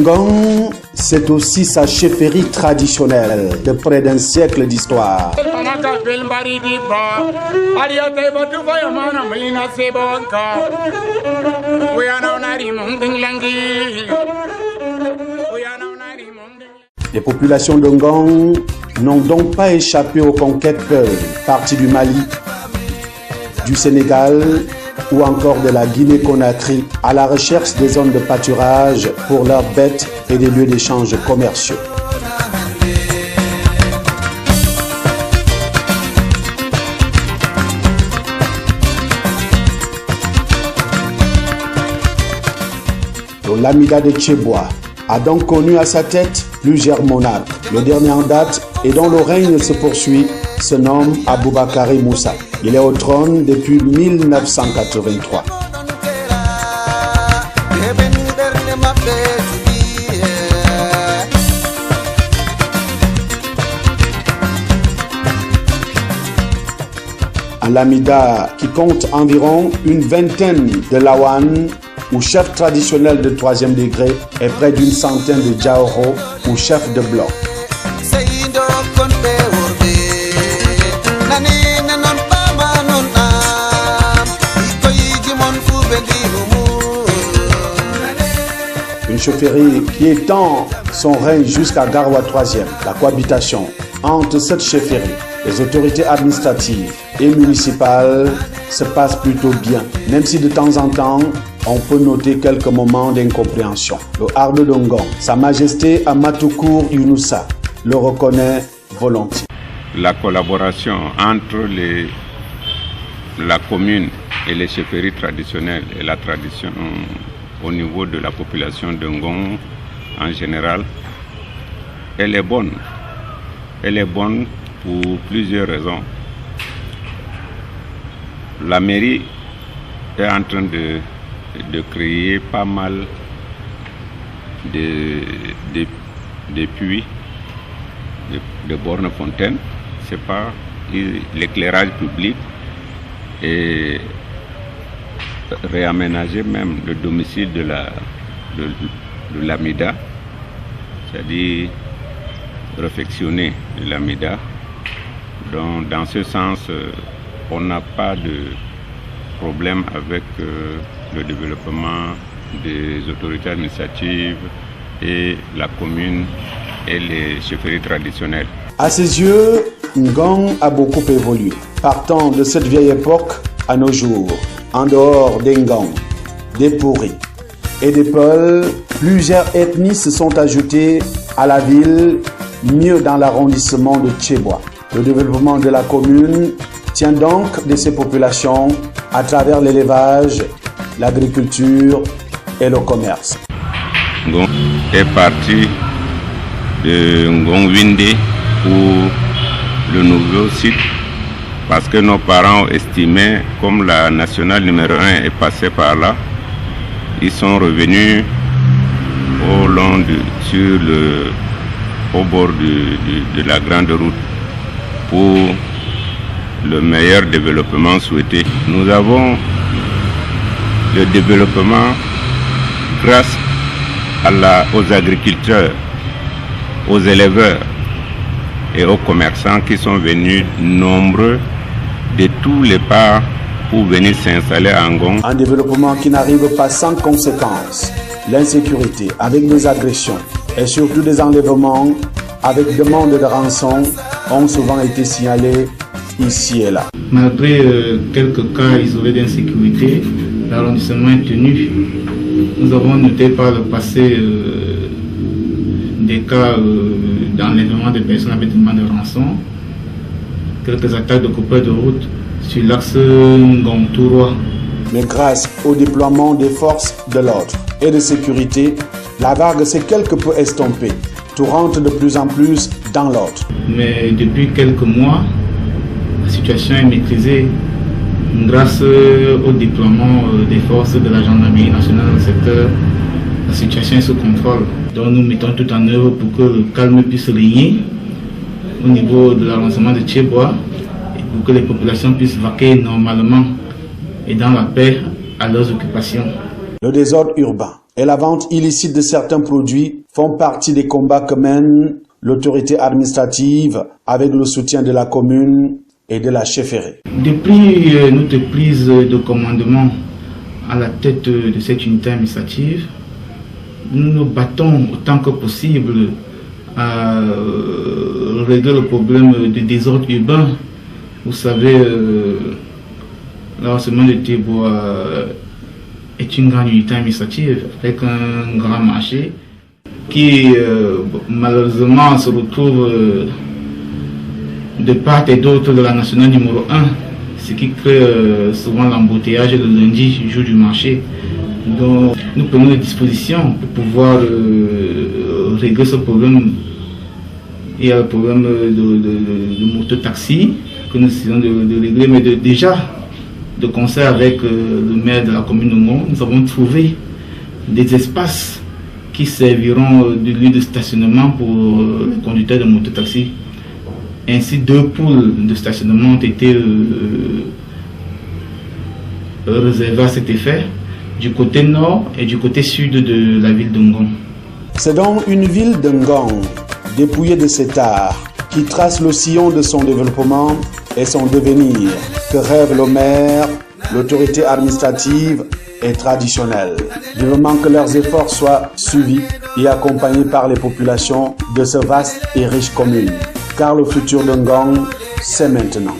Ngong, c'est aussi sa chefferie traditionnelle de près d'un siècle d'histoire. Les populations de Ngong n'ont donc pas échappé aux conquêtes parties du Mali, du Sénégal ou encore de la Guinée-Conakry à la recherche des zones de pâturage pour leurs bêtes et des lieux d'échange commerciaux. Le Lamida de Tcheboa a donc connu à sa tête plusieurs monarques. Le dernier en date et dont le règne se poursuit se nomme Aboubakari Moussa. Il est au trône depuis 1983. Un Lamida qui compte environ une vingtaine de Lawan ou chefs traditionnels de 3e degré et près d'une centaine de Djaoro ou chefs de bloc. Une chefferie qui étend son règne jusqu'à Garoua 3e. La cohabitation entre cette chefferie, les autorités administratives et municipales se passe plutôt bien, même si de temps en temps, on peut noter quelques moments d'incompréhension. Le Ardo de Ngong, Sa Majesté Amatoukour Younoussa, le reconnaît volontiers. La collaboration entre la commune et les chefferies traditionnelles et la tradition au niveau de la population de Ngong en général, elle est bonne. Elle est bonne pour plusieurs raisons. La mairie est en train de créer pas mal de puits, de bornes fontaines. C'est pas l'éclairage public et réaménager même le domicile de l'Amida, c'est-à-dire réfectionner l'Amida. Donc, dans ce sens, on n'a pas de problème avec le développement des autorités administratives et la commune et les chefferies traditionnelles. À ses yeux, Ngong a beaucoup évolué, partant de cette vieille époque à nos jours. En dehors des Ngong, des Pourris et des Peuls, plusieurs ethnies se sont ajoutées à la ville, mieux dans l'arrondissement de Tcheboa. Le développement de la commune tient donc de ces populations à travers l'élevage, l'agriculture et le commerce. Ngong est parti de Ngong-Windé pour le nouveau site parce que nos parents estimaient, comme la nationale numéro 1 est passée par là, ils sont revenus au bord de la grande route pour le meilleur développement souhaité. Nous avons le développement grâce aux agriculteurs, aux éleveurs et aux commerçants qui sont venus nombreux de tous les parts pour venir s'installer à Ngong. Un développement qui n'arrive pas sans conséquences. L'insécurité avec des agressions et surtout des enlèvements avec demande de rançon ont souvent été signalés ici et là. Malgré quelques cas isolés d'insécurité, l'arrondissement est tenu. Nous avons noté par le passé des cas d'enlèvement de personnes avec demande de rançon, quelques attaques de coupeurs de route sur l'axe Ngong-Touroua. Mais grâce au déploiement des forces de l'ordre et de sécurité, la vague s'est quelque peu estompée. Tout rentre de plus en plus dans l'ordre. Mais depuis quelques mois, la situation est maîtrisée grâce au déploiement des forces de la gendarmerie nationale dans le secteur. La situation est sous contrôle. Donc nous mettons tout en œuvre pour que le calme puisse régner au niveau de l'arrondissement de Tcheboa et pour que les populations puissent vaquer normalement et dans la paix à leurs occupations. Le désordre urbain et la vente illicite de certains produits font partie des combats que mène l'autorité administrative avec le soutien de la commune et de la chefferie. Depuis notre prise de commandement à la tête de cette unité administrative, nous nous battons autant que possible à régler le problème de désordre urbain. Vous savez, l'avancement de Tébois est une grande unité administrative avec un grand marché qui malheureusement se retrouve de part et d'autre de la nationale numéro 1, ce qui crée souvent l'embouteillage le lundi, jour du marché. Donc nous prenons des dispositions pour pouvoir régler ce problème. Il y a le problème de mototaxi que nous essayons de régler, mais déjà de concert avec le maire de la commune de Ngong, nous avons trouvé des espaces qui serviront de lieu de stationnement pour les conducteurs de mototaxi. Ainsi, 2 poules de stationnement ont été réservées à cet effet, du côté nord et du côté sud de la ville de Ngong. C'est donc une ville de Ngong, dépouillée de cet art, qui trace le sillon de son développement et son devenir, que rêve le maire, l'autorité administrative et traditionnelle. Vivement que leurs efforts soient suivis et accompagnés par les populations de ce vaste et riche commune, car le futur de Ngong, c'est maintenant.